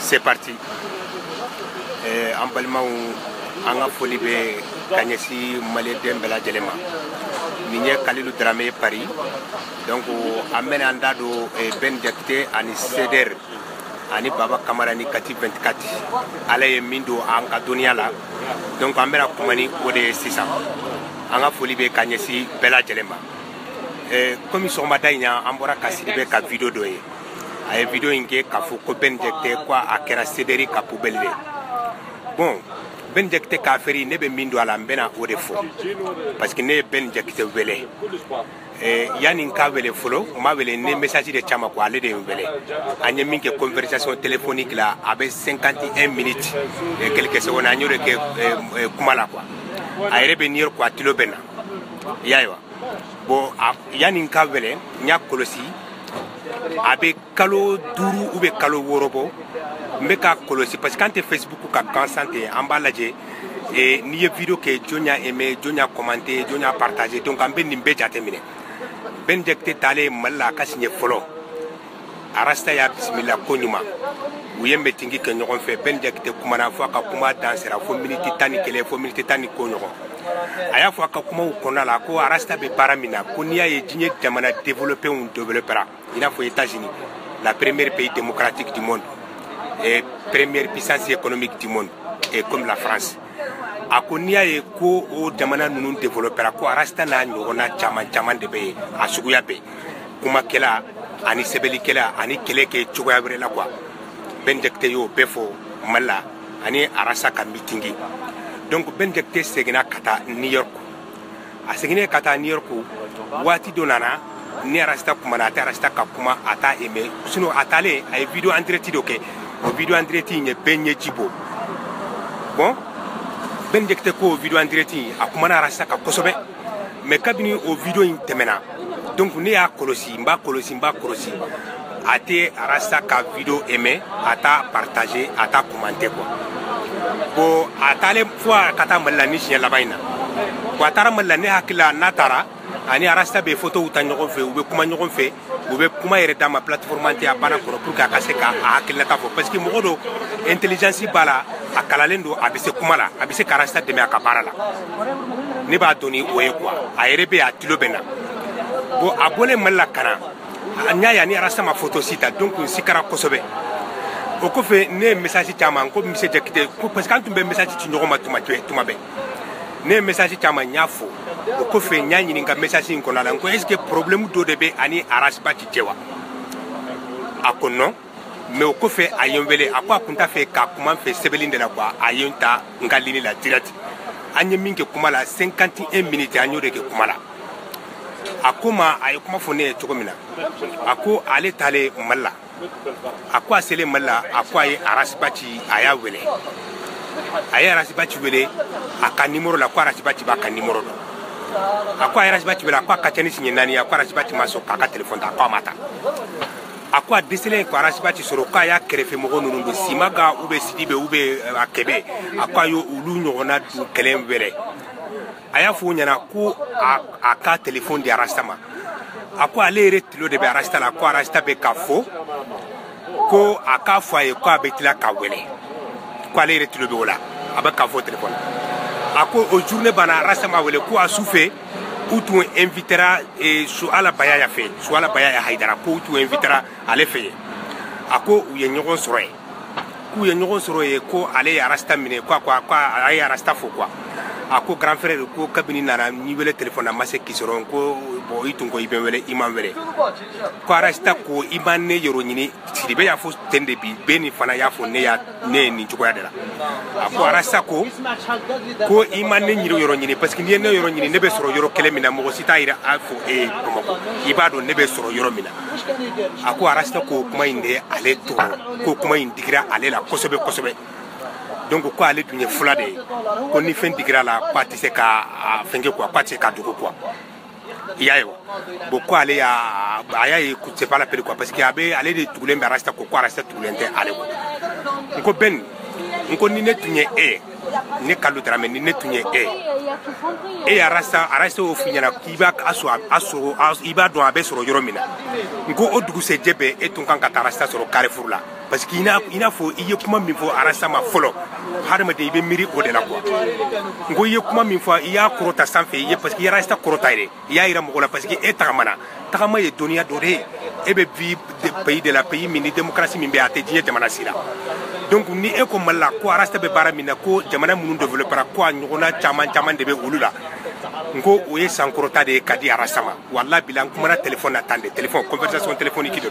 C'est parti. En balimaw an ka foli bɛ ka ɲɛsin maliyɛnden bɛɛ lajɛlen ma. Nin ye Kalilu Darame Paris. Donc an bɛna an da don Ben Jakite ani Seder ani Baba Kamara ni Kati 24. Ala ye min don an ka dɔnniya la. Donc an bɛna kuma ni o de ye sisan. An ka foli bɛ ka ɲɛsin bɛɛ lajɛlen ma. Komi sɔgɔmada in na an bɔra ka Sidibe ka video dɔ ye. A ye video in kɛ k'a fɔ ko Ben Jakite ko a kɛra Sederi ka poubelle de. Bon, Ben Jakite ka affaire ne bɛ min don a la n bɛna o de fɔ parce que ne ye Ben Jakite wele. Yani n ka wele fɔlɔ n ma wele ne message de caman ko ale de ye n wele. An ye min kɛ conversation téléphonique la a bɛ 51 minutes et quelques secondes an y'o de kɛ kuma la quoi. A yɛrɛ bɛ New York a tilo bɛ na. I y'a ye wa? Bon, yani n ka wele n y'a kɔlɔsi a bɛ kalo 5 ou bien kalo 6 bɔ. N bɛ ka kɔlɔsi parce que an tɛ Facebook ka gansan ten an b'a lajɛ n'i ye video kɛ jɔn y'a aimé jɔn y'a commenté jɔn y'a partagé donc an bɛ nin bɛɛ jateminɛ. Ben Jakite taalen Mali la a ka siɲɛ fɔlɔ Arasta y'a bisimila ko ɲuman u ye meeting kɛ ɲɔgɔn fɛ. Ben Jakite kumana fo a ka kuma dan sera fo miniti 11 fo miniti 10 ko ɲɔgɔn. A y'a fɔ a ka kumaw kɔnɔna la ko Arasta bɛ baara min na ko n'i y'a ye diɲɛ jamana développé développera i n'a fɔ États-Unis, la première pays démocratique du monde et première puissance économique du monde et comme la France. A ko n'i y'a ye ko o jamana ninnu développera ko Arasta n'a ɲɔgɔnna caman de bɛ yen a suguya bɛɛ kumakɛla ani sɛbɛnnikɛla ani kɛlɛ kɛ cogoya wɛrɛ la quoi. Ben Jakite y'o bɛɛ fɔ Mali la ani Arasta ka meeting. Donc Ben Jakite seginna ka taa New York. A seginnen ka taa New York waati dɔ nana ni Arasta kumana a tɛ Arasta ka kuma a t'a aimé sinon a taalen a ye video entretien dɔ kɛ. O video entretien ye bɛɛ ɲɛji bɔ. Bon, Ben Jakite ko o video entretien a kumana Arasta ka kosɛbɛ mais kabini o video in tɛmɛna donc ne y'a kɔlɔsi n b'a kɔlɔsi a tɛ Arasta ka video aimé a t'a partagé a t'a commenté quoi. Bon a taalen fo a ka taa Mali la ni siɲɛ laban in na. Bon a taara Mali la ne hakili la n'a taara ani Arasta bɛ photow ta ɲɔgɔn fɛ u bɛ kuma ɲɔgɔn fɛ u bɛ kuma yɛrɛ d'a ma plateforme tɛ a banna kɔrɔ pour que a ka se k'a hakilinata fɔ parce que mɔgɔ dɔ intelligence b'a la a kalalen don a bɛ se kuma la a bɛ se ka Arasta dɛmɛ a ka baara la. Ne b'a dɔn ni o ye quoi a yɛrɛ bɛ a tilo bɛ na. Bon a bɔlen Mali la ka na n y'a ye ani Arasta ma photo si ta donc n sikara kosɛbɛ. O kɔfɛ ne ye message caman ko monsieur Jakite ko parce que an tun bɛ message ci ɲɔgɔn ma tuma bɛɛ. Ne ye message caman n y'a fɔ o kɔfɛ n y'a ɲininka message in kɔnɔna la n ko est ce que problème dɔ de bɛ ani Arasta cɛ wa? A ko non mais o kɔfɛ a ye n wele a ko a tun t'a fɛ ka kuma n fɛ sɛbɛnni de la quoi a ye n ta n ka ligne la direct. An ye min kɛ kuma la 51 minutes an y'o de kɛ kuma la. A ko ma a ye kuma fɔ ne ye cogo min na a ko ale taalen Mali la a ko a selen Mali la a ko a ye Arasta ci a y'a wele a ye Arasta ci wele a ka numéro la ko Arasta b'a ka numéro dɔn. A ko a ye Arasta wele a ko a ka ca ni siɲɛ 4 ye a ko Arasta ma sɔn k'a ka téléphone ta a ko a ma ta. A ko a dɛsɛlen ko Arasta sɔrɔ k'a y'a kɛrɛfɛmɔgɔ ninnu don Simaga ou bien Sidibe ou bien a Kɛbɛ a ko a y'olu ɲɔgɔnna don kɛlɛ wɛrɛ. A y'a fɔ o ɲɛna ko a ka téléphone di Arasta ma a ko ale yɛrɛ tilo de bɛ Arasta la ko Arasta bɛ ka fɔ ko a k'a fɔ a ye ko a bɛ tila ka wele ko ale yɛrɛ tilo bɛ o la a bɛ ka fɔ téléphone. A ko o journée banna Arasta ma wele ko a su fɛ u tun invitera Suala Bayaya fɛ Suala Bayaya Hayidara ko u tun invitera ale fɛ yen. A ko u ye ɲɔgɔn sɔrɔ yen k'u ye ɲɔgɔn sɔrɔ yen ko ale ye Arasta minɛ ko a ye Arasta fɔ quoi. A ko grand frère ko kabini nana n'i wele téléphone na ma se k'i sɔrɔ ko bon i tun ko i bɛ wele i ma wele ko Arasta ko i ma ne yɔrɔ ɲini Sidibe y'a fɔ ten de bi bɛɛ nin fana y'a fɔ ne ye nin cogoya de la. A ko Arasta ko i ma ne yɔrɔ ɲini parce que n'i ye ne yɔrɔ ɲini ne bɛ sɔrɔ yɔrɔ kelen min na mɔgɔ si t'a yira a fɔ e ye Bamakɔ i b'a dɔn ne bɛ sɔrɔ yɔrɔ min na. A ko Arasta ko kuma in de ale tɔɔrɔ ko kuma in digira ale la kosɛbɛ. Donc ko ale dun ye fula de ye ko ni fɛn digira la ko a tɛ se ka fɛnkɛ quoi ko a tɛ se ka dogo quoi. I y'a ye wa? Bon ko ale y'a ye c'est pas la peine quoi parce que ale de tugulen bɛ Arasta ko Arasta tugulen tɛ ale ko. N ko Ben n ko ni ne tun ye e ne Kalilu Darame ni ne tun ye e Arasta y'o f'i ɲɛna k'i b'a dɔn a bɛ sɔrɔ yɔrɔ min na n ko o dugusɛjɛ bɛɛ e tun kan ka taa Arasta sɔrɔ Carrefour la parce que ina fo iye kuma min fo arasta ma folo harma de be miri o de la quoi ngo iye kuma min fo iya korota sanfe iye parce que ya rasta korota ire ya ira mo la parce que etamana tagama ye dunia dore ebe vi de pays de la pays mini démocratie min be ate diye jamana sira donc ni e ko malla ko arasta be bara min ko jamana munu développer ko nyona chaman de be ulula ngo o ye sankorota de kadi arasta ma wallahi bilan kuma na téléphone attendre téléphone conversation téléphonique do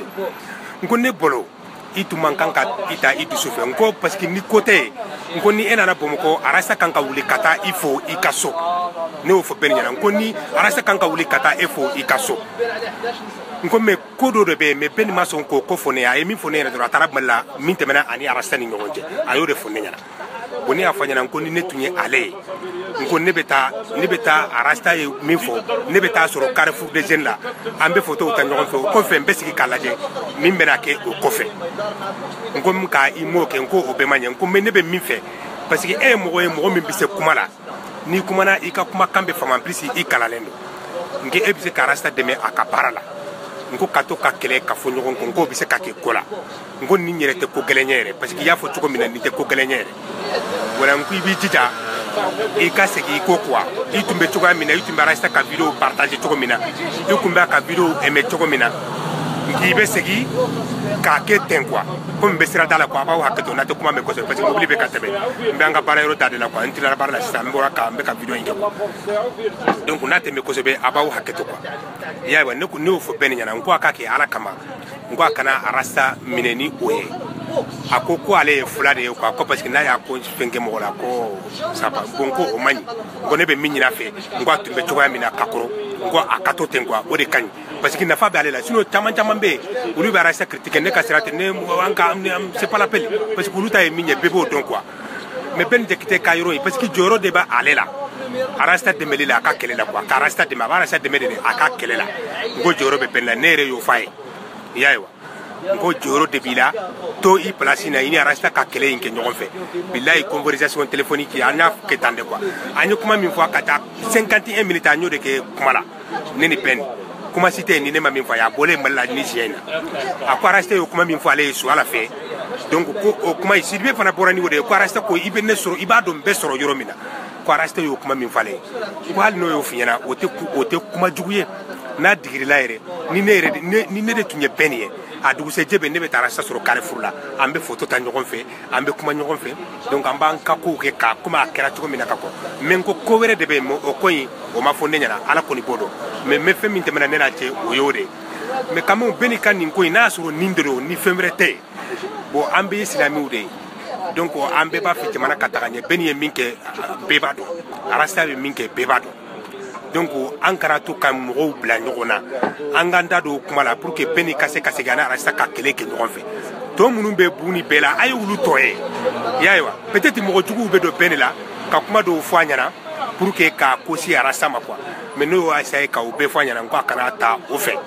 ngo ne bolo itu mankanka ita itu souffre ngo parce que ni côté ngo ni enana bomoko arasta kanka wuli kata ifo ikaso ne o fo benya ngo ni arasta kanka wuli kata ifo ikaso ngo me kodo de be me ben mason ko fone ay mi fone na do tarab mala min temena ani arasta ni ngonje ayo de fone nyana boni afanya ngo ni netunye ale ngo ne beta arasta e min fo ne beta soro Carrefour de jeunes la ambe photo ta ngon fo ko fe mbesiki kalaje min bena ke o ko fe ngo mka imo ke ngo obemanya ngo me ne be min fe parce que e mo min bise kumala ni kumana ika kuma kambe fama plisi ikalalendo nge e bise karasta deme akapara la ngo kato ka kele ka fo nyogon ko ngo bise ka ke kola ngo ni nyere te ko gelenyere parce que ya fo tuko mina ni te ko gelenyere wala ngo ibi jija e ka segi ko kwa itumbe tuko mina itumbe rasta ka video partager tuko mina ikumba ka video eme tuko mina ngi be segi ka ke ten quoi comme be sira dala quoi ba wa hakto na to kuma me ko parce que mobile be ka tebe mbanga bara yoro dade la quoi intila bara la system bo ka be ka video inga donc na te me ko be aba wa hakto quoi ya wa ne ko ne fo ben nyana ngo aka ke ala kama ngo akana arasta mineni oye akoko ale fulade ko ko parce que na ya ko fenge mo la ko saba bonko o mani ngo ne be minyina fe ngo atumbe choga mina kakoro ngo akato tengwa o de kan parce que nafa be ale la sinon taman be ulu be arasta critique ne ka sirate ne anka c'est pas la peine parce que ulu ta minye bebo donc quoi mais ben de kite kayro parce que joro de ba ale la arasta de melila aka kelela quoi arasta de ma arasta de melila aka kelela ngo joro be ben la nere yo fay yaiwa ngo joro de bila to i place na ini arasta ka kele inke nyogon fe billahi conversation téléphonique anya ke tande quoi anyo kuma min fois kata 51 minutes anyo de ke kumala neni pen kuma cité ni ne ma min fois ya bolé mala ni siena akwa arasta yo kuma min fois ale su ala fe donc ko kuma ici be fana borani wode ko arasta ko ibe ne soro ibado be soro yoro mina ko arasta yo kuma min fale ko hal no yo fiena o te kuma juguye na digiri la yere ni ne de tunye benie adugu se jebe ne be tarasta soro Carrefour la ambe photo ta nyogon fe ambe kuma nyogon fe donc amba anka ko ke ka kuma akera tuko mina kako men ko were de be mo o koyi o ma fo nyana ala ko ni bodo me fe min temena ne na che o yode me kamo beni kan ni ko ina soro nindero ni femrete bo ambe islami ude donc ambe ba fi temana kataganye beni minke bebado arasta be minke bebado donc ankara to kam mo bla nyogona anganda do kuma la pour que beni kase gana arasta ka kele ke nyogon fe to munun be buni bela ay wulu toye yaiwa peut-être mo jugu be do beni la ka kuma do fanyana pour que ka kosi arasta ma quoi mais no asa ka o be fanyana ko kana ta o fe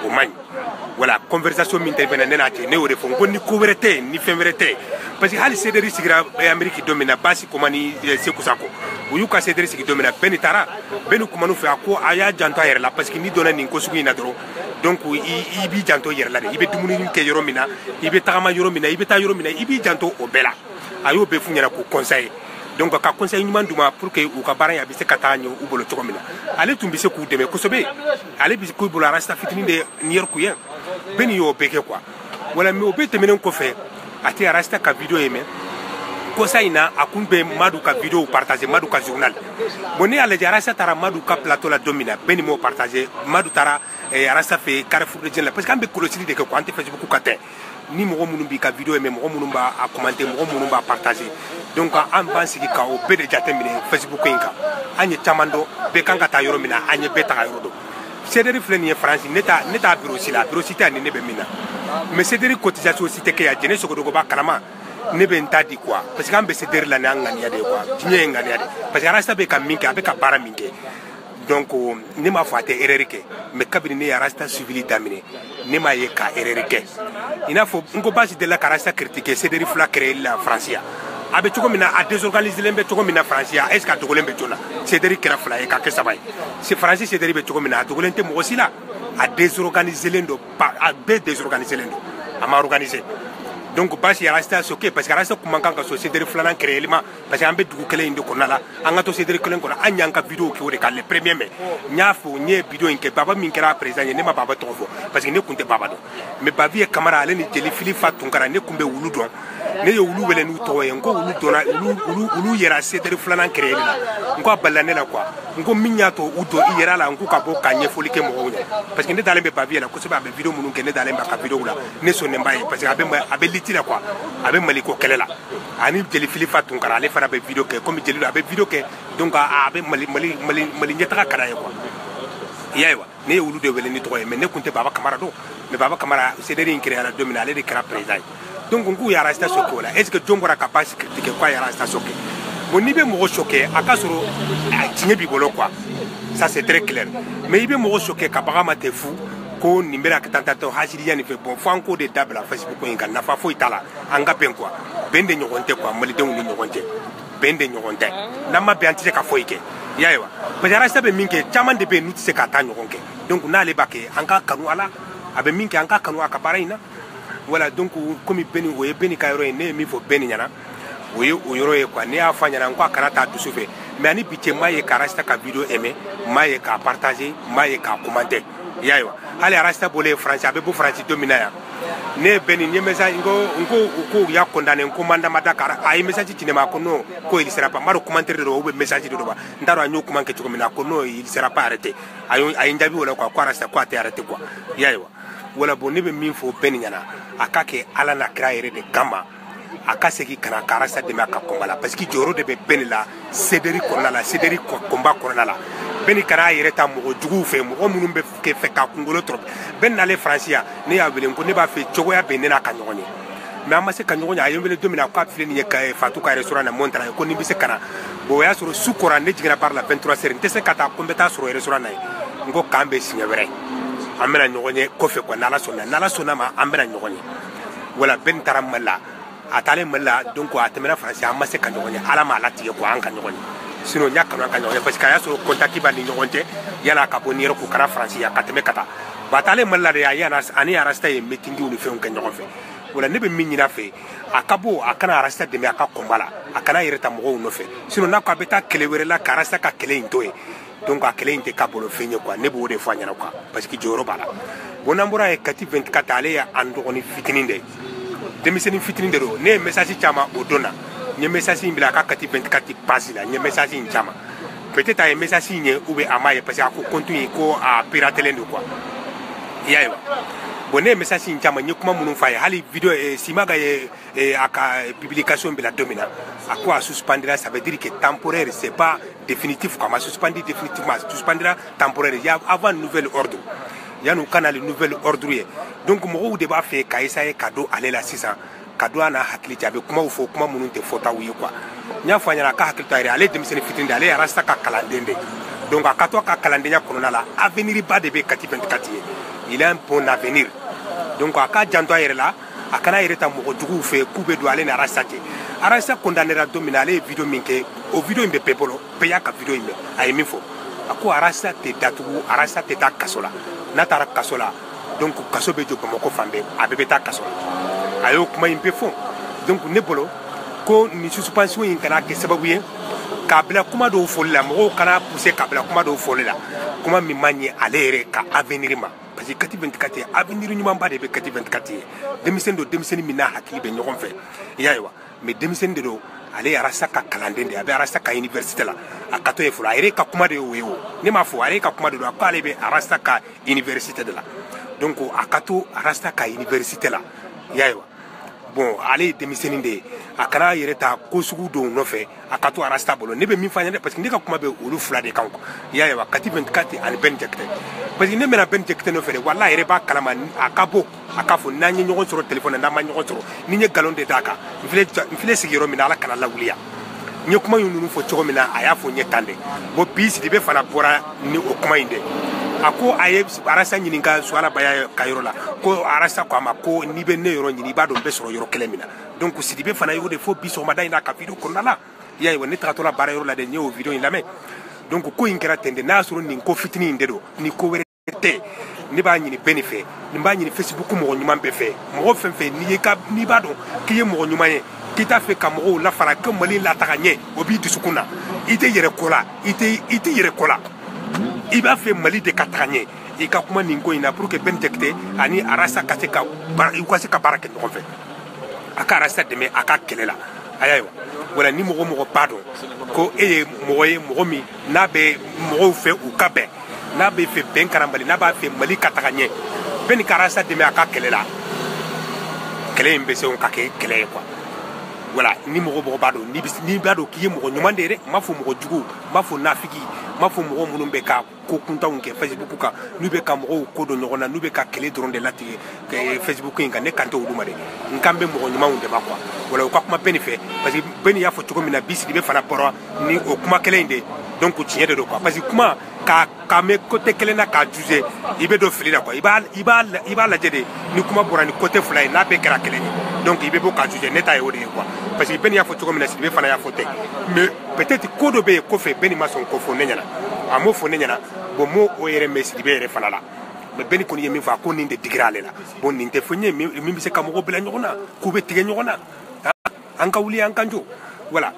o mani voilà conversation min intervene nena te ne o refo ngoni ko werete ni femrete parce que hali cederi sigira Amerique domina basi komani sekusako uyuka cederi sigi domina benitara benu komanu fe ako aya janto yer la parce que ni dona ni ko sugu ina dro donc i bi janto yer la de ibe dumuni ni ke yoro mina ibe tagama yoro mina ibe ta yoro mina ibi janto o bela ayo be funyana ko conseil donc ka conseil ni manduma pour que u ka baran ya bi se katanyo u bolo to mina ale tumbi se ku deme ko sobe ale bi ko bolo rasta fitini de nier ku yen beni yo beke quoi wala mi obete menen ko fe ati arasta ka video yeme ko sayna akumbe madu ka video partager madu ka journal boni ale arasta tara madu ka plateau la domina beni mo partager madu tara arasta fe Carrefour de jeunes parce que ambe kolosili de ko ante Facebook ka te ni mo munun bi ka video yeme mo munun ba a commenter mo munun ba partager donc an ban sigi ka o be de jatemine Facebook inka anye chamando be kanga ta yoro mina anye beta yoro do cederi fleni France neta bureau sila bureau cité ni ne be mina mais cederi cotisation cité ke ya jene sogo go ba kalama ne be ntadi quoi parce que ambe cederi la ngani ya de quoi tinye ngani ya de parce que rasta be ka minke abe ka bara minke donc ne ma fate ererike mais kabini ne ya rasta civili damine ne ma ye ka ererike ina fo ngo basi de la rasta critiquer cederi fla créer la Francia abe choko mina a désorganiser lembe choko mina Francia est-ce que to lembe tona cederi kera fla e ka ke sabay c'est français cederi be choko mina to golente mo sila a désorganiser lendo a be désorganiser lendo ama organiser donc basi arasta soke parce que arasta kuma kan ka so cédéri flanan créer ma parce que ambe dugu kele inde ko nala anga to cédéri kelen ko anya ka vidéo ki o de ka le premier mai nya fo nye vidéo inke baba min kera président ne ma baba to fo parce que ne kunte baba do mais babi e camara ale ni jeli fili fatun kara ne kumbe wulu don ne yo wulu wele nu to ye ngo wulu dona wulu yera cédéri flanan créer la ngo balane la quoi ngo minya to udo yera la ngo ka bo ka nye foli ke mo nya parce que ne dalen be babi la ko se ba be vidéo munun ke ne dalen ba ka vidéo la ne so ne mbaye parce que abe litira quoi abe maliko kelela ani jeli fili fatun kara ale fara be vidéo ke comme jeli abe vidéo ke donc abe mali nyata kara ye quoi yaiwa ne wulu de wele ni to ye mais ne kunte baba camara do mais baba camara cédéri in créer la dominer ale de kra président donc ngu ya rasta soko la est ce que jongora capable critiquer quoi ya rasta soko bon ni be mo choqué akasoro tinye bi bolo quoi ça c'est très clair mais il be mo choqué kabara mate fou ko nimbera kitantato hajiriya ni fe bon fanko de dabla facebook ko inga nafa fo itala anga pen quoi bende nyogonte quoi mali de woni nyogonte bende nyogonte nama be antise ka foike yaiwa parce que rasta be minke chaman de be nutise ka ta nyogonke donc na le bake anga kanu ala abe minke anga kanu akabara ina voilà donc comme beni oye beni kayro ne mi fo beni nyana oye oyoro e quoi ne afanya na kwa karata dusufe mais ani biche maye ka rasta ka vidéo aimer maye ka partager maye ka commenter yaiwa hali rasta bolé français abe bu français dominaya ne beni ne message ngo ya condamné ko manda madakara ay message tinema ko no ko il sera pas maro commentaire do be message do ba ndaro anyo kuma ke mina ko no il sera pas arrêté ay ndabi wala ko rasta ko ate arrêté quoi yaiwa wala bo ne be min fo beni nyana akake ala na kraire de kama akaseki kana karasa de maka kombala parce que joro de be beni la cédéri konala cédéri combat konala beni kara yere ta mo jugu fe mo munun be ke fe ka kungolo trop ben na le francia ne ya wele ko ne ba fe chogo ya benena ka nyogoni mais amase ka nyogoni ayo wele domina ko afile ni ka fatu ka restaurant na montra ko ni bise kana bo ya suru sukora ne jigina par la 23 heures ntese kata kombeta suru restaurant nay ngo kambe sinya were amena nyogoni ko fe ko nala sona ma amena nyogoni wala ben taramala atale mala donc atemena francia amase ka nyogoni ala ma lati ko an ka nyogoni sinon nya kanu kan nyogoni parce que ya so contacti ba ni nyogonte yana ka bo niro ko kara francia kateme kata batale mala de ya ani arasta e meeting uni fe on kan nyogon fe wala ne be minina fe akabo akana arasta de me aka kombala akana ireta mo no fe sinon na ka beta kelewere la karasta ka kele intoe donc akele inte ka bolo fe quoi ne bo de fanya na quoi parce que joro bala bonambura e kati 24 ale ya andogoni fitininde demiseni fitininde do ne message chama odona nye message imbila ka kati 24 passe la nye message in chama peut-être ay message nye ube amaye parce que ako continue ko a piratelé ndo quoi yaiwa bonne message in chama nye kuma munun faye hali vidéo simaga aka publication bila domina ako a suspendra ça veut dire que temporaire c'est pas définitif comme a suspendu définitivement suspendra temporaire il y a avant nouvel ordre yanu kana le nouvel ordre donc mo de ba fait ka essayer cadeau aller la 600 cadeau na hakili jabe kuma ufo kuma munun te fota wiye quoi nya fanya na ka hakili tayre aller demiseni fitinde aller rasta ka kalandende donc akato ka kalandenya konona la avenir ba de be kati 24 il a un bon avenir donc aka janto ayre la akana yere ta mo jugu fe kube do aller na rasta ke arasta condamner a dominer vidéo minke o vidéo imbe pepolo peya ka vidéo imbe ay mi fo ako arasta te datu arasta te ta kasola natara kasola donc kaso be jogo moko fambe abebe ta kasola ayo kuma impe fo donc ne bolo ko ni suspension in kana ke sababu ye kabla kuma do folla mo kana pousser kabla kuma do folla kuma mi manye alere ka avenir ma parce que kati 24 avenir ni mamba de be kati 24 demiseni mina hakili be nyogon fe yaiwa mais demiseni de do ale arasa ka kalandende abe arasa ka université la akato e fula ayre ka kuma de wewo ne ma fo ayre ka kuma de do akale be arasa ka université de la donc akato arasa ka université la yaiwa bon ale demiseni de akana yere ta kosugu do no fe akato arasta bolo ne be min fanya parce que ne ka kuma be olu fula de kanko yaiwa kati 24 an ben jekte parce que ne mena ben jekte no fe wallahi yere ba kalama akabo akafo nanyi nyogon soro téléphone na ma nyogon soro ni nye galon de daka mfile sigiro mina ala kana lawliya nye kuma yunu fo chogo mina aya fo nye tande bo pisi dibe fana bora ni o kuma inde ako aye arasa nyininga swala baya kayro la ko arasa kwa ma ko ni be ne yoro nyini ba do be soro yoro kelemina donc sidibe fana yoro de fo biso mada ina ka video konala ya woni trato la bara yoro la de nye o video in la me donc ko inkera tende na soro ni ko fitini inde do ni ko were te ne b'a ɲini bɛɛ ni fɛ nin b'a ɲini Facebook mɔgɔ ɲuman bɛɛ fɛ mɔgɔ fɛn fɛn n'i b'a dɔn k'i ye mɔgɔ ɲuman ye k'i t'a fɛ ka mɔgɔw lafara ko Mali lataga ɲɛ o b'i dusukun na i tɛ yɛrɛ ko la i tɛ yɛrɛ ko la i b'a fɛ Mali de ka taga ɲɛ i ka kuma nin ko in na pour que Ben Jakite ani Arasa ka se ka baara kɛ ɲɔgɔn fɛ a ka Arasa dɛmɛ a ka kɛlɛ la ayiwa wala ni mɔgɔ b'a dɔn ko e ye mɔgɔ min n'a bɛ mɔgɔw fɛ u ka bɛn n'a bɛ fɛ bɛn kana Mali n'a b'a fɛ Mali ka taga ɲɛ bɛɛ ni ka Arasa dɛmɛ a ka kɛlɛ la kɛlɛ in bɛ se ka kɛ kɛlɛ ye quoi voilà ni mɔgɔ b'a dɔn n'i b'a dɔn k'i ye mɔgɔ ɲuman de ye dɛ n m'a fɔ mɔgɔ jugu n m'a fɔ nafiki n m'a fɔ mɔgɔ minnu bɛ ka ko kuntanw kɛ Facebook kan n'u bɛ ka mɔgɔw ko dɔn ɲɔgɔn na n'u bɛ ka kɛlɛ dɔrɔn de latigɛ Facebook in kan ne kan tɛ olu ma dɛ n kan bɛ mɔgɔ ɲumanw de ma quoi voilà u ka kuma bɛɛ nin fɛ parce que bɛɛ y'a fɔ cogo min na bi Sidibe fana bɔra ni o kuma kelen in de donc tiɲɛ de don quoi parce que kuma k'a mɛn côté kelen na k'a juger i bɛ don fili la quoi i b'a lajɛ de ni kuma bɔra ni côté fila ye n'a bɛɛ kɛra kelen ye donc i bɛ bɔ k'a juger ne ta ye o de ye quoi parce que bɛɛ y'a fɔ cogo min na Sidibe fana y'a fɔ ten mais peut-être ko dɔ bɛ yen kɔfɛ bɛɛ ma sɔn ko fɔ ne ɲɛna a m'o fɔ ne ɲɛna bon m'o yɛrɛ mɛn Sidibe yɛrɛ fana la mais bɛɛ kɔni ye min fɔ a ko nin de digira ale la bon nin tɛ fɔ n ye min bɛ se ka mɔgɔw bila ɲɔgɔn na k'u bɛ tigɛ ɲɔgɔn na an ka wuli an ka jɔ voilà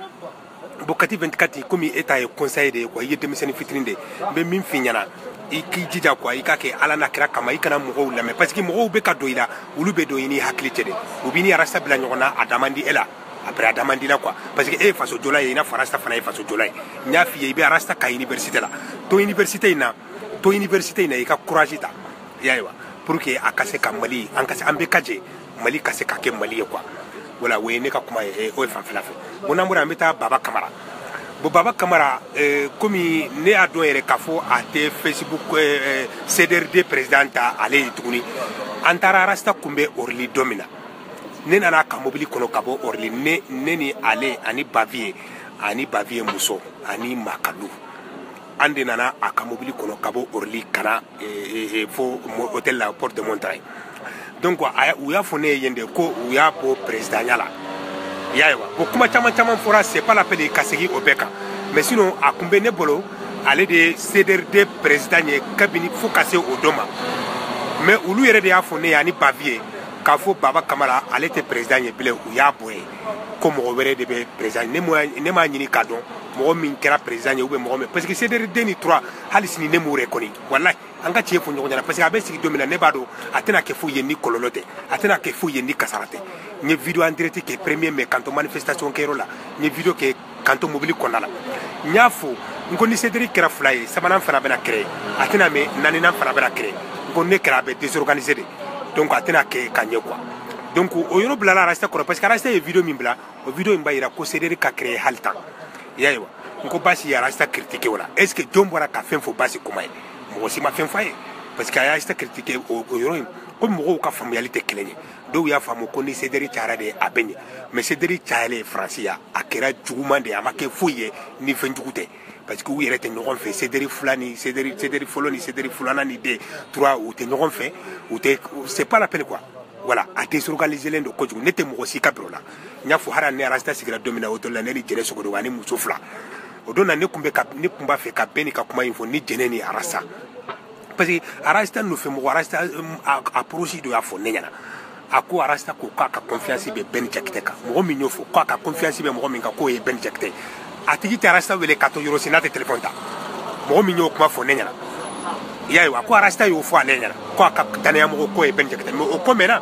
bon Kati 24 komi e ta ye conseil de ye quoi i ye denmisɛnnin fitinin de ye n bɛ min f'i ɲɛna i k'i jija quoi i k'a kɛ Ala n'a kira kama i kana mɔgɔw lamɛn parce que mɔgɔw bɛ ka don i la olu bɛ don i ni hakili cɛ de u b'i ni Arasa bila ɲɔgɔn na a da man di e la après a da man di la quoi parce que e ye faso jɔla ye i n'a fɔ Arasa fana ye faso jɔla ye n y'a f'i ye i bɛ Arasa ka université la to université in na i ka courage ta i y'a ye wa pour que a ka se ka Mali an bɛɛ ka jɛ Mali ka se ka kɛ Mali ye quoi voilà o ye ne ka kuma ye o ye fanfɛla fɛ bon n'an bɔra an bɛ taa Baba Kamara bon Baba Kamara komi ne y'a dɔn yɛrɛ k'a fɔ a tɛ Facebook CDRD président ta ale ye tuguni an taara Arasta kunbɛ Orly don min na ne nana ka mobili kɔnɔ ka bɔ Orly ne ni ale ani Baviye muso ani Makalu an de nana a ka mobili kɔnɔ ka bɔ Orly ka na fo hôtel la Porte de Montagne donc u y'a fɔ ne ye yen de ko u y'a bɔ présidenya la i y'a ye wa bon kuma caman fɔra c'est pas la peine ka segin o bɛɛ kan mais sinon a kun bɛ ne bolo ale de ye CDRD président ye kabini fo ka se o don ma mais olu yɛrɛ de y'a fɔ ne ye ani Baviye k'a fɔ Baba Kamara ale tɛ président ye bilen u y'a bɔ yen ko mɔgɔ wɛrɛ de bɛ président ne m'a ɲini k'a dɔn mɔgɔ min kɛra président ye ou bien mɔgɔ min parce que CDRD ni 3 hali sini ne m'o reconnu wallahi an ka tiɲɛ fɔ ɲɔgɔn ɲɛna parce que a bɛ sigi don min na ne b'a dɔn a tɛna kɛ foyi ye ni kɔlɔlɔ tɛ a tɛna kɛ foyi ye ni kasara tɛ n ye video en direct kɛ premier mai kanto manifestation kɛyɔrɔ la n ye video kɛ kanto mobili kɔnɔna la n y'a fɔ n ko ni CDR kɛra 2 ye 3nan fana bɛna créer a tɛna mɛn 4nan fana bɛna créer n ko ne kɛra a bɛ désorganiser de donc a tɛna kɛ ka ɲɛ quoi donc o yɔrɔ bilala Arasta kɔrɔ parce que Arasta ye video min bila o video in b'a yira ko CDR ka créer hali tan i y'a ye wa n ko Basi ye Arasta critiquer o la est ce que jɔn bɔra ka fɛn fɔ Basi kuma ye mɔgɔ si ma fɛn fɔ a ye parce que a ye Arasta critiquer o yɔrɔ in ko mɔgɔw ka faamuyali tɛ kelen ye dɔw y'a faamu ko ni CDR cayara de a bɛ ɲɛ mais CDR cayalen France ya a kɛra juguman de a ma kɛ foyi ye ni fɛn jugu tɛ parce que u yɛrɛ tɛ ɲɔgɔn fɛ CDR fila ni CDR fɔlɔ ni CDR filanan ni den 3 u tɛ ɲɔgɔn fɛ u tɛ c'est pas la peine quoi voilà a désorganisé len don kojugu ne tɛ mɔgɔ si ka biro la n y'a fɔ hali ne Arasta sigira don min na hôtel la ne ni Jɛnɛ Sogodo ani muso 2 o don na ne kun b'a fɛ ka bɛɛ ni ka kuma in fɔ ni Jɛnɛ ni Arasta parce que Arasta nɔfɛ mɔgɔ Arasta a proche dɔ y'a fɔ ne ɲɛna a ko Arasta ko k'a ka confiance bɛ Ben Jakite kan mɔgɔ min y'o fɔ k'a ka confiance bɛ mɔgɔ min kan k'o ye Ben Jakite a tigi tɛ Arasta wele ka to yɔrɔ si n'a tɛ téléphone ta mɔgɔ min y'o kuma fɔ ne ɲɛna i y'a ye wa ko Arasta y'o fɔ ale ɲɛna ko a ka danayamɔgɔ k'o ye Ben Jakite mais o ko mɛnna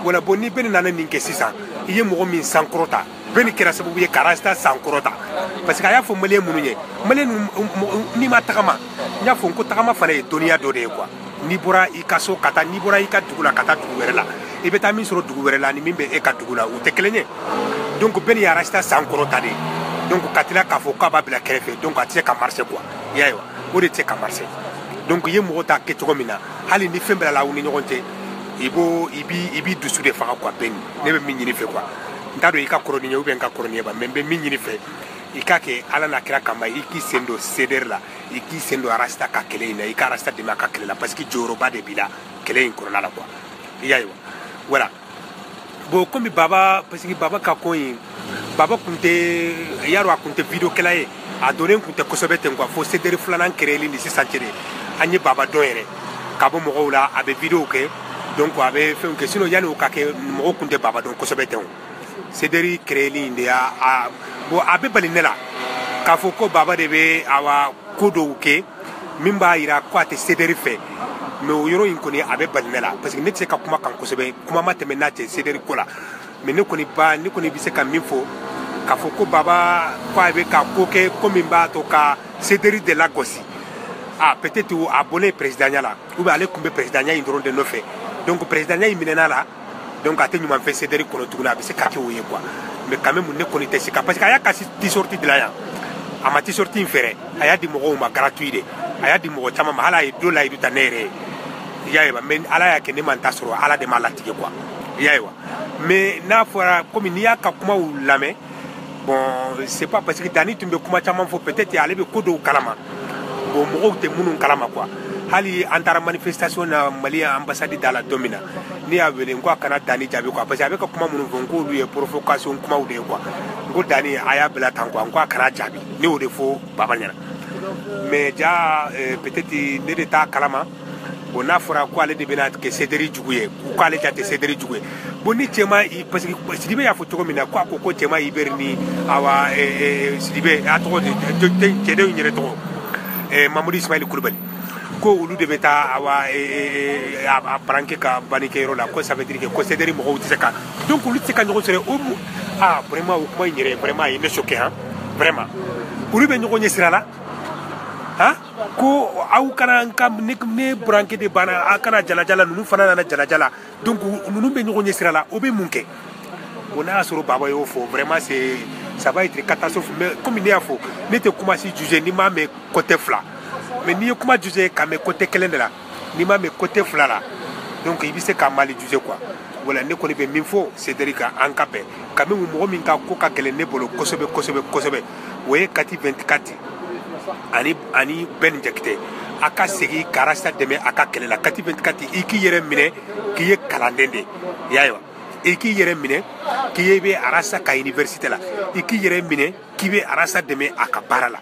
wala bon ni bɛɛ nana nin kɛ sisan i ye mɔgɔ min sankɔrɔta bɛɛ ni kɛra sababu ye ka Arasta sankɔrɔta parce que a y'a fɔ maliyɛn minnu ye maliyɛn n'i ma tagama n y'a fɔ ko tagama fana ye dɔnniya dɔ de ye quoi n'i bɔra i ka so ka taa n'i bɔra i ka dugu la ka taa dugu wɛrɛ la i bɛ taa min sɔrɔ dugu wɛrɛ la ni min bɛ e ka dugu la u tɛ kelen ye donc bɛɛ ni Arasta sankɔrɔta de donc ka tila k'a fɔ k'a b'a bila kɛrɛfɛ donc a tɛ se ka marcher quoi i y'a ye wa o de tɛ se ka marcher donc i ye mɔgɔ ta kɛ cogo min na hali ni fɛn bɛɛ la aw ni ɲɔgɔn cɛ i b'i dusu de faga quoi bɛɛ ne bɛ min ɲini fɛ quoi n t'a dɔn i ka kɔrɔ ni ye ou bien n ka kɔrɔ ni ye ba mais n bɛ min ɲini fɛ i k'a kɛ Ala n'a kira kama i k'i sen don CDR la i k'i sen don Arasta ka kɛlɛ in na i ka Arasta dɛmɛ a ka kɛlɛ la parce que jɔyɔrɔba de b'i la kɛlɛ in kɔnɔna la quoi i y'a ye wa voilà bon komi Baba parce que Baba ka ko in Baba kun tɛ i y'a dɔn a kun tɛ video kɛla ye a donnen kun tɛ kosɛbɛ ten quoi fo CDR 2nan créer ni sisan cɛ de an ye Baba dɔn yɛrɛ ka bɔ mɔgɔw la a bɛ vidéo kɛ donc a bɛ fɛnw kɛ sinon yani o ka kɛ mɔgɔw tun tɛ baba dɔn kosɛbɛ tɛ o Sederi créeli in de y'a bon a bɛ bali ne la k'a fɔ ko baba de bɛ awa ko dɔw kɛ min b'a yira ko a tɛ Sederi fɛ mais o yɔrɔ in kɔni a bɛ bali ne la parce que ne tɛ se ka kuma kan kosɛbɛ kuma ma tɛmɛ n'a cɛ Sederi ko la mais ne kɔni bɛ se ka min fɔ k'a fɔ ko baba ko a bɛ ka ko kɛ ko min b'a to ka Sederi de lagosi peut-être a bɔlen présidentiya la ou bien ale tun bɛ présidentiya in dɔrɔn de nɔfɛ donc présidentiya in minɛna la donc a tɛ ɲuman fɛ Sederi kɔnɔ tuguni a bɛ se ka kɛ o ye quoi mais quand même ne kɔni tɛ se ka parce que a y'a ka t-shirt dilan yan a ma t-shirt in fɛrɛ a y'a di mɔgɔw ma gratuit de a y'a di mɔgɔ caman ma hali a ye dɔ layidu ta ne yɛrɛ ye i y'a ye wa mais ala y'a kɛ ne ma n ta sɔrɔ ala de m'a latigɛ quoi i y'a ye wa mais n'a fɔra komi n'i y'a ka kumaw lamɛn bon c'est pas parce que Dani tun bɛ kuma caman fɔ peut-être ale bɛ ko dɔw kalama bon mɔgɔw tɛ minnu kalama quoi hali an taara manifestation na Mali ambassade da la don min na ne y'a wele n ko a kana Dani jaabi quoi parce que a bɛ ka kuma minnu fɔ n k'olu ye provocation kumaw de ye quoi n ko Dani a y'a bila tan quoi n ko a kana jaabi ne y'o de fɔ baba ɲɛna mais ja peut-être ne de t'a kalama bon n'a fɔra ko ale de bɛna kɛ Sederi jugu ye ko ale ja tɛ Sederi jugu ye bon ni cɛma parce que Sidibe y'a fɔ cogo min na ko a ko ko cɛma Iberi ni awa Sidibe a tɔgɔ de cɛdenw yɛrɛ tɔgɔ Mamadou Ismail Kulubali ko olu de bɛ taa a paranke ka bannikɛyɔrɔ la ko ça veut dire que ko Sederi mɔgɔw tɛ se ka donc olu tɛ se ka ɲɔgɔn sɔrɔ o vraiment o kuma in yɛrɛ vraiment a ye ne choqué hein vraiment olu bɛ ɲɔgɔn ɲɛ sira la ko aw kana ne buranke de banna a kana jalajala ninnu fana nana jalajala donc ninnu bɛ ɲɔgɔn ɲɛ sira la o bɛ mun kɛ bon n'a y'a sɔrɔ baba y'o fɔ vraiment c'est ça va être catastrophe mais comme ne y'a fɔ ne tɛ kuma si juger n'i m'a mɛn côté fila mais n'i ye kuma juger ka mɛn côté kelen de la n'i m'a mɛn côté fila la donc i bɛ se ka mali juger quoi voilà ne kɔni bɛ min fɔ Sederi ka an ka bɛn quand même mɔgɔ min ka ko ka gɛlɛn ne bolo kosɛbɛ kosɛbɛ kosɛbɛ o ye Kati 24 ani Ben Jakite a ka segin ka Arasta dɛmɛ a ka kɛlɛ la Kati 24 i k'i yɛrɛ minɛ k'i ye kalanden de ye i y'a ye wa i k'i yɛrɛ minɛ k'i bɛ Arasta ka université la i k'i yɛrɛ minɛ k'i bɛ Arasta dɛmɛ a ka baara la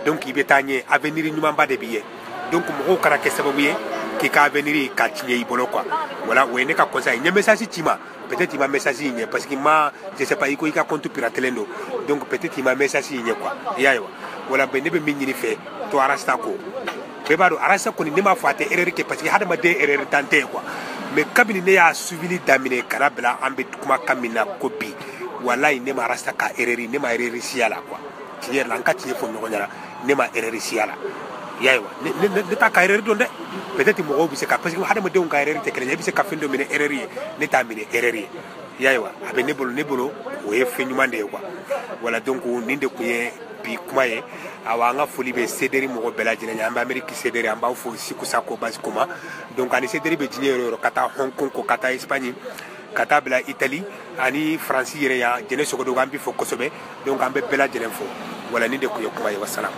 donc i bɛ taa ɲɛ avenir ɲumanba de b'i ye donc mɔgɔw kana kɛ sababu ye k'i ka avenir ka tiɲɛ i bolo quoi voilà o ye ne ka conseil ye message ci ma peut-être i ma message in ɲɛ parce que je sais pas i ko i ka compte piratelen don donc peut-être i ma message in ɲɛ quoi i y'a ye wa voilà ne bɛ min ɲini fɛ to Arasta ko bɛɛ b'a dɔn Arasta kɔni ne m'a fɔ a tɛ erreur kɛ parce que hadamaden erreur tan tɛ quoi mais kabini ne y'a suivili daminɛ kana bila an bɛ kuma kan min na ko bi walayi ne ma Arasta ka erreur ne ma erreur siya la quoi tiɲɛ yɛrɛ la an ka tiɲɛ fɔ ɲɔgɔn ɲɛna ne ma erreur siya la i y'a ye wa ne t'a ka erreur dɔn dɛ peut-être mɔgɔw bɛ se ka parce que hadamadenw ka erreur tɛ kelen ye i bɛ se ka fɛn dɔ minɛ erreur ye ne t'a minɛ erreur ye i y'a ye wa a bɛ ne bolo o ye fɛn ɲuman de ye quoi voilà donc nin de tun ye bi kuma ye awa an ka foli bɛ Sederi mɔgɔ bɛɛ lajɛlen ye an bɛ Amérique Sederi an b'aw fo Sikusa ko basi ko ma donc ani Sederi bɛ diɲɛ yɔrɔ yɔrɔ ka taa Hong Kong ko ka taa Espagne ka taa bila Italie ani France yɛrɛ yan jɛnɛ sogodogo an bɛ fo kosɛbɛ donc an bɛ bɛɛ lajɛlen fo voilà nin de tun ye kuma ye wassalam.